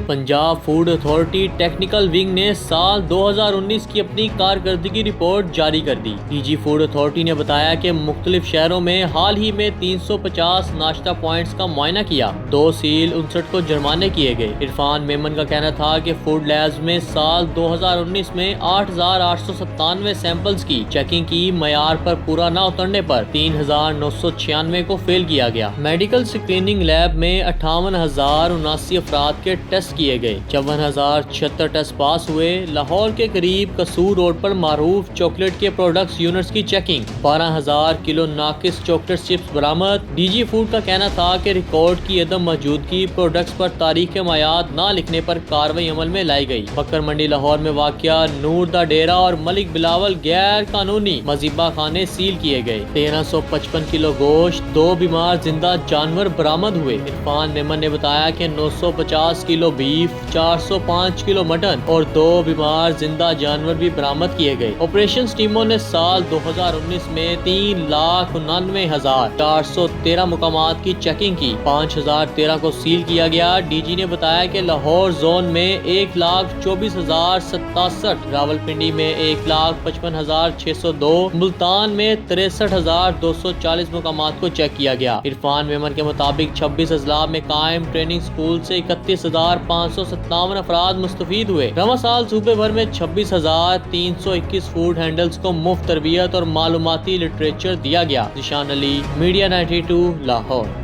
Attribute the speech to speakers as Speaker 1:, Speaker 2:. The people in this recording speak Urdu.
Speaker 1: Punjab food authority technical wing نے سال 2019 کی اپنی کارکردگی رپورٹ جاری کر دی۔ ڈی جی فوڈ اتھارٹی نے بتایا کہ مختلف شہروں میں حال ہی میں 350 ناشتہ پوائنٹس کا معائنہ کیا، 2 سیل 59 کو جرمانے کیے گئے۔ عرفان میمن کا کہنا تھا کہ فوڈ لیبز میں سال 2019 میں 8,897 سیمپلز کی چیکنگ کی، معیار پر پورا نہ اترنے پر 3,996 کو فیل کیا گیا۔ میڈیکل اسکریننگ لیب میں 58,079 افراد کے ٹیسٹ کیے گئے، 54,076 ٹیسٹ پاس ہوئے۔ لاہور کے قریب قصور روڈ پر معروف چاکلیٹ کے پروڈکٹس یونٹس کی چیکنگ، 12,000 کلو ناقص چاکلیٹ چپس برآمد۔ ڈی جی فوڈ کا کہنا تھا کہ ریکارڈ کی عدم موجودگی، پروڈکٹس پر تاریخ معیاد نہ لکھنے پر کارروائی عمل میں لائی گئی۔ بکر منڈی لاہور میں واقع نور دا ڈیرا اور ملک بلاول غیر قانونی مذبح خانے سیل کیے گئے، 1355 کلو گوشت، 2 بیمار زندہ جانور برآمد ہوئے۔ عرفان میمن نے بتایا کہ 950 کلو بیف، 405 کلو مٹن اور 2 بیمار زندہ جانور بھی برآمد کیے گئے۔ آپریشنز ٹیموں نے سال 2019 میں 3,99,413 مقامات کی چیکنگ کی، 5,013 کو سیل کیا گیا۔ ڈی جی نے بتایا کہ لاہور زون میں 1,24,067، راولپنڈی میں 1,55,602، ملتان میں 63,240 مقامات کو چیک کیا گیا۔ عرفان میمن کے مطابق 26 اضلاع میں قائم ٹریننگ سکول سے 31,557 افراد مستفید ہوئے۔ رواں سال صوبے بھر میں 26,321 فوڈ ہینڈلرز کو مفت تربیت اور معلوماتی لٹریچر دیا گیا۔ ذیشان علی، میڈیا 92، لاہور۔